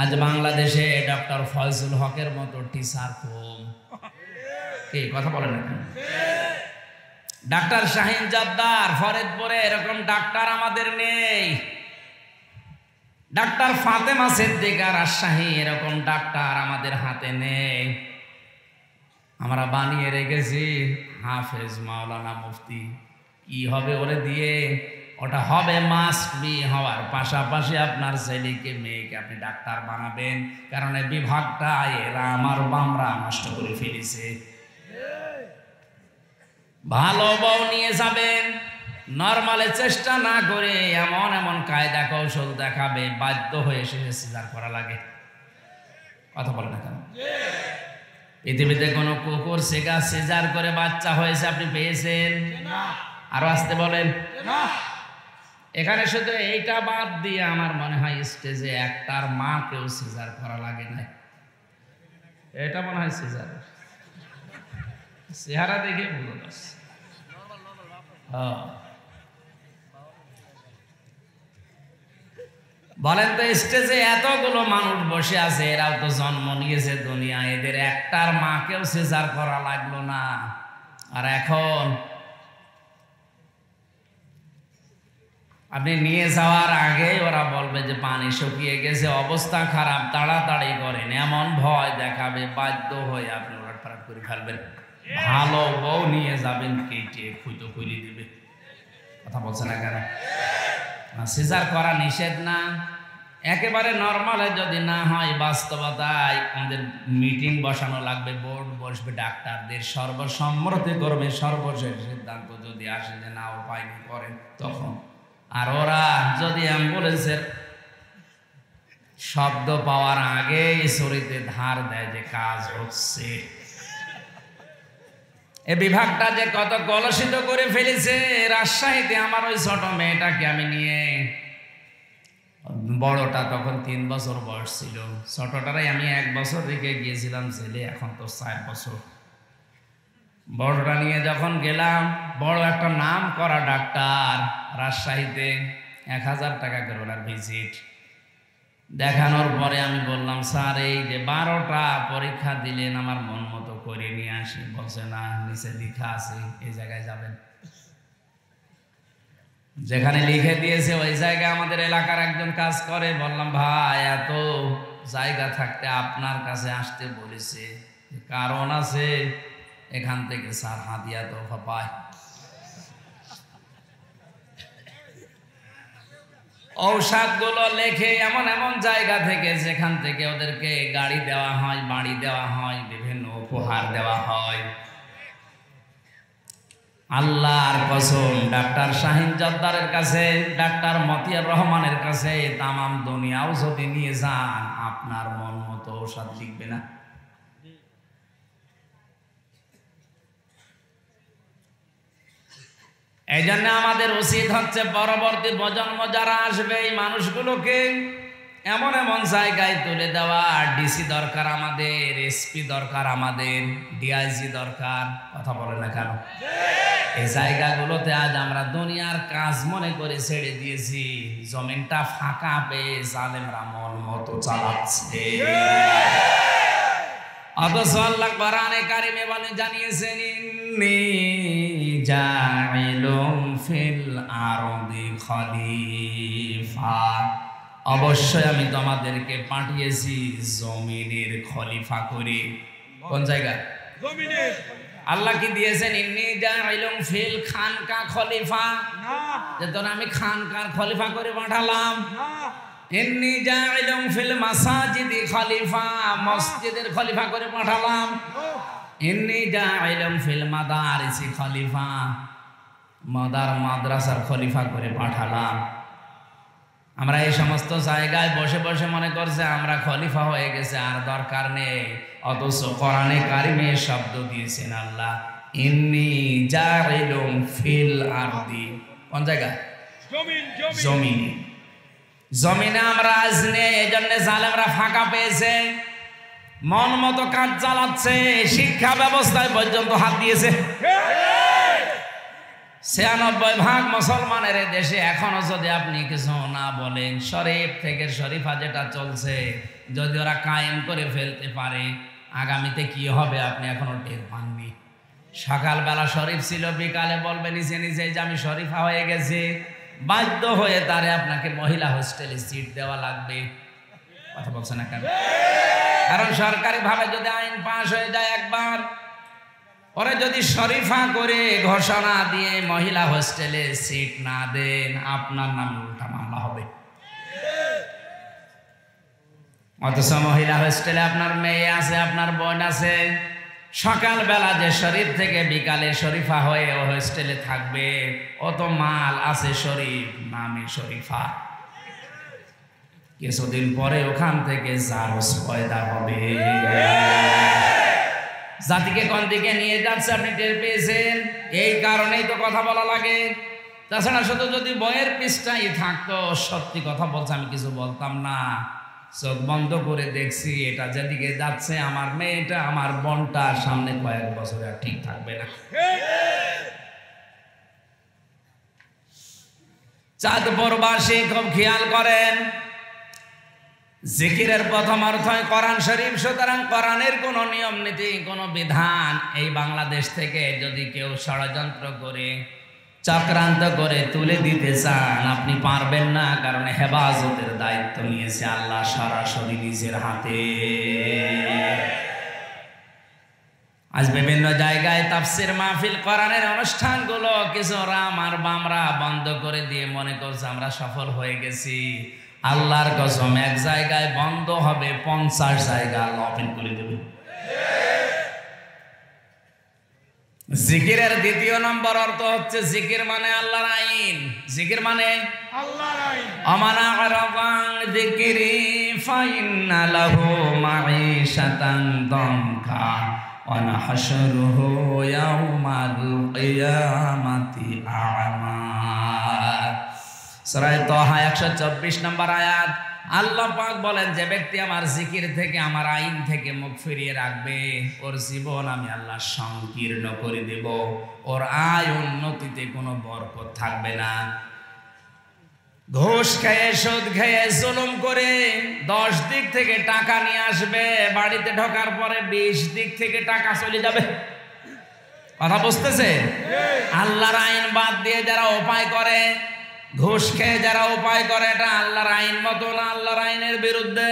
আজ বাংলাদেশে ডক্টর ফয়জুল হকের মতো টিচার কম। কি কথা বলেন না? ডাক্তার শাহিন জব্বার ফরিদপুরে এরকম ডাক্তার আমাদের নেই। ডাক্তার ফাতেমা সিদ্দিকা রাজশাহী এরকম ডাক্তার আমাদের হাতে নেই। আমরা বানিয়ে রেখেছি হাফেজ মাওলানা মুফতি। কি হবে ওরে দিয়ে? ওটা হবে মাস্ট বি হওয়ার পাশাপাশি আপনার ছেলেকে মেয়েকে আপনি ডাক্তার বানাবেন, কারণ এই বিভাগটা এরা আমার বামরা নষ্ট করে ফেলেছে। ভালো বউ নিয়ে যাবেন, নরমালে চেষ্টা না করে এমন এমন কায়দা কৌশল দেখাবে, বাধ্য হয়ে শেষে সিজার করা লাগে। কথা বলে না কেন? পৃথিবীতে কোনো কুকুর সেগা সিজার করে বাচ্চা হয়েছে আপনি পেয়েছেন? আরো আসতে বলেন। এখানে শুধু এইটা বাদ দিয়ে আমার মনে হয় স্টেজে একটার মা কেউ সিজার করা লাগে না। এটা মনে হয় সিজার চেহারা দেখে বুঝো না। বলেন তো, স্টেজে এতগুলো মানুষ বসে আছে, এরাও তো জন্ম নিয়েছে দুনিয়া, এদের একটার মাকেও সিজার করা লাগলো না। আর এখন আপনি নিয়ে যাওয়ার আগে ওরা বলবে যে পানি শুকিয়ে গেছে, অবস্থা খারাপ, তাড়াতাড়ি করেন, এমন ভয় দেখাবে, বাধ্য হয়ে আপনি ওরাট করে ফেলবেন। ভালো বউ নিয়ে যাবেন, কেটে খুঁতো খুলি দিবে। কথা বলছে না কেন? সিজার করা নিষেধ না, একেবারে নর্মালে যদি না হয়, বাস্তবতায় আমাদের মিটিং বসানো লাগবে, বোর্ড বসবে, ডাক্তারদের সর্বসম্মতি করবে, সর্বশেষ সিদ্ধান্ত যদি আসে যে না উপায় নেই করেন তখন। আর ওরা যদি অ্যাম্বুলেন্সের শব্দ পাওয়ার আগে শরীরে ধার দেয় যে কাজ হচ্ছে। এ বিভাগটা যে কত কলুষিত করে ফেলেছে। রাজশাহীতে আমার ওই ছোট মেয়েটাকে আমি নিয়ে, বড়টা তখন 3 বছর বয়স ছিল, ছোটটারাই আমি 1 বছর রেখে গিয়েছিলাম, ছেলে এখন তো 4 বছর। বড়টা নিয়ে যখন গেলাম, বড় একটা নাম করা ডাক্তার রাজশাহীতে, 1000 টাকা করে ওনার ভিজিট। দেখানোর পরে আমি বললাম, স্যার এই যে 12টা পরীক্ষা দিলেন আমার মন মতো করে নিয়ে আসি। বলছে না, নিচে লেখা আছে এই জায়গায় যাবেন। যেখানে লিখে দিয়েছে ওই জায়গায় আমাদের এলাকার একজন কাজ করে। বললাম, ভাই এত জায়গা থাকতে আপনার কাছে আসতে বলেছে, কারণ আছে, এখান থেকে স্যার হাদিয়া তোফা পায়। ঔষধগুলো লেখে এমন এমন জায়গা থেকে যেখান থেকে ওদেরকে গাড়ি দেওয়া হয়, বাড়ি দেওয়া হয়, বিভিন্ন উপহার দেওয়া হয়। আল্লাহর কসম, ডাক্তার শাহিন জব্বারের কাছে, ডাক্তার মতিয়ার রহমানের কাছে তামাম দুনিয়াও যদি নিয়ে যান, আপনার মন মতো ঔষধ লিখবে না। এই জন্য আমাদের উচিত হচ্ছে পরবর্তী প্রজন্ম যারা আসবে, এই মানুষগুলোকে এমন এমন জায়গায় তুলে দেওয়া। ডিসি দরকার আমাদের, এসপি দরকার আমাদের, ডিআইজি দরকার। কথা বলে না কেন? এই জায়গাগুলোতে আজ আমরা দুনিয়ার কাজ মনে করে ছেড়ে দিয়েছি, জমিনটা ফাঁকা পেয়ে জালেমরা মন মতো চালাচ্ছে। অথচ আল্লাহ কোরআনে কারিমে বলে জানিয়েছেন, ইন্নী জাইলুম ফিল আরদি খলিফা, অবশ্যই আমি তোমাদেরকে পাঠিয়েছি জমিনের খলিফা করে। কোন জায়গা? জমিনের। আল্লাহ কি দিয়েছেন ইন্নী জাইলুম ফিল খানকা খলিফা? না, যে তোরা আমি খানকার খলিফা করে পাঠালাম। না, ইন্নী জাইলুম ফিল মাসাজিদি খলিফা, মসজিদের খলিফা করে পাঠালাম। ইন্নী জাইলুম ফিল মাদারিসি খলিফা, মাদ্রাসার খলিফা করে পাঠালাম। আমরা এই সমস্ত জায়গায় বসে বসে মনে করছে আমরা খলিফা হয়ে গেছে, আর দরকার নেই। অথচ কোরআনে কারিমে শব্দ দিয়েছেন আল্লাহ, ইন্নী জাইলুম ফিল আরদি। কোন জায়গা? জমিনে। জমিনে আমরা আজ নেই, এই জন্য জালেমরা ফাঁকা পেয়েছে, মন মতো কাজ চালাচ্ছে, শিক্ষা ব্যবস্থায় পর্যন্ত হাত দিয়েছে। 96% মুসলমানের দেশে এখনো যদি আপনি কিছু না বলেন, শরীফ থেকে শরীফা যেটা চলছে যদি ওরা কায়েম করে ফেলতে পারে, আগামীতে কি হবে আপনি এখনো টের পাননি। সকালবেলা শরীফ ছিল, বিকালে বলবে নিচে নিচে যে আমি শরীফা হয়ে গেছি, বাধ্য হয়ে তারে আপনাকে মহিলা হোস্টেলে সিট দেওয়া লাগবে। কথা বলছে না কেন? কারণ সরকারি ভাবে যদি আইন পাশ হয়ে যায় একবার, পরে যদি শরীফা করে ঘোষণা দিয়ে মহিলা হোস্টেলে সিট না দেন, আপনার নামে উল্টা মামলা হবে। অথচ মহিলা হোস্টেলে আপনার মেয়ে আছে, আপনার বোন আছে, সকালবেলা যে শরীফ থেকে বিকালে শরীফা হয়ে ও হোস্টেলে থাকবে, অত মাল আছে শরীফ, নামে শরীফা। কিছুদিন পরে ওখান থেকে জারজ পয়দা হবে। জাতিকে কোন দিকে নিয়ে যাচ্ছে আপনি টের পেয়েছেন। এই কারণেই তো কথা বলা লাগে। তাছাড়া শুধু যদি বইয়ের পৃষ্ঠাই থাকতো, সত্যি কথা বলছে, আমি কিছু বলতাম না। চোখ বন্ধ করে দেখছি এটা যেদিকে যাচ্ছে, আমার মেয়েটা আমার বোনটা সামনে কয়েক বছরে আর ঠিক থাকবে না। চাঁদপুরবাসী খুব খেয়াল করেন, জিকিরের প্রথম অর্থই কোরআন শরীফ। সুতরাং কোরআনের কোন নিয়ম নীতি, কোন বিধান এই বাংলাদেশ থেকে যদি কেউ ষড়যন্ত্র করে চক্রান্ত করে তুলে দিতে চান, আপনি পারবেন না। কারণ হেফাজতের দায়িত্ব নিয়েছে আল্লাহ সরাসরি নিজের হাতে। আজ বিভিন্ন জায়গায় তাফসির মাহফিল, কোরআনের অনুষ্ঠানগুলো কিছু রাম আর বামরা বন্ধ করে দিয়ে মনে করছে আমরা সফল হয়ে গেছি। আল্লাহর কসম, এক জায়গায় বন্ধ হবে, 50 জায়গা আল্লাহ ওপেন করে দেবে। জিকিরের দ্বিতীয় নম্বর অর্থ হচ্ছে, জিকির মানে আল্লাহর আইন। জিকির মানে আল্লাহর আইন। আমানা আরাফান যিকরি ফাইন্না লাহু মাঈশাতান দানকা ওয়া নাহশুরুহু ইয়াওমাল কিয়ামাতি আ'মা। সূরা তাহা 124 নম্বর আয়াত। আল্লাহ পাক বলেন, যে ব্যক্তি আমার জিকির থেকে, আমার আইন থেকে মুখ ফিরিয়ে রাখবে, ওর জীবন আমি আল্লাহ সংকীর্ণ করে দেব। ওর আয় উন্নতিতে কোনো বরকত থাকবে না। ঘুষ খেয়ে, সুদ খেয়ে, জুলুম করে 10 দিক থেকে টাকা নিয়ে আসবে, বাড়িতে ঢোকার পরে 20 দিক থেকে টাকা চলে যাবে। কথা বুঝতেছে? আল্লাহর আইন বাদ দিয়ে যারা উপায় করে, ঘুষ খেয়ে যারা উপায় করে, এটা আল্লাহর আইন মতো না, আল্লাহর আইনের বিরুদ্ধে।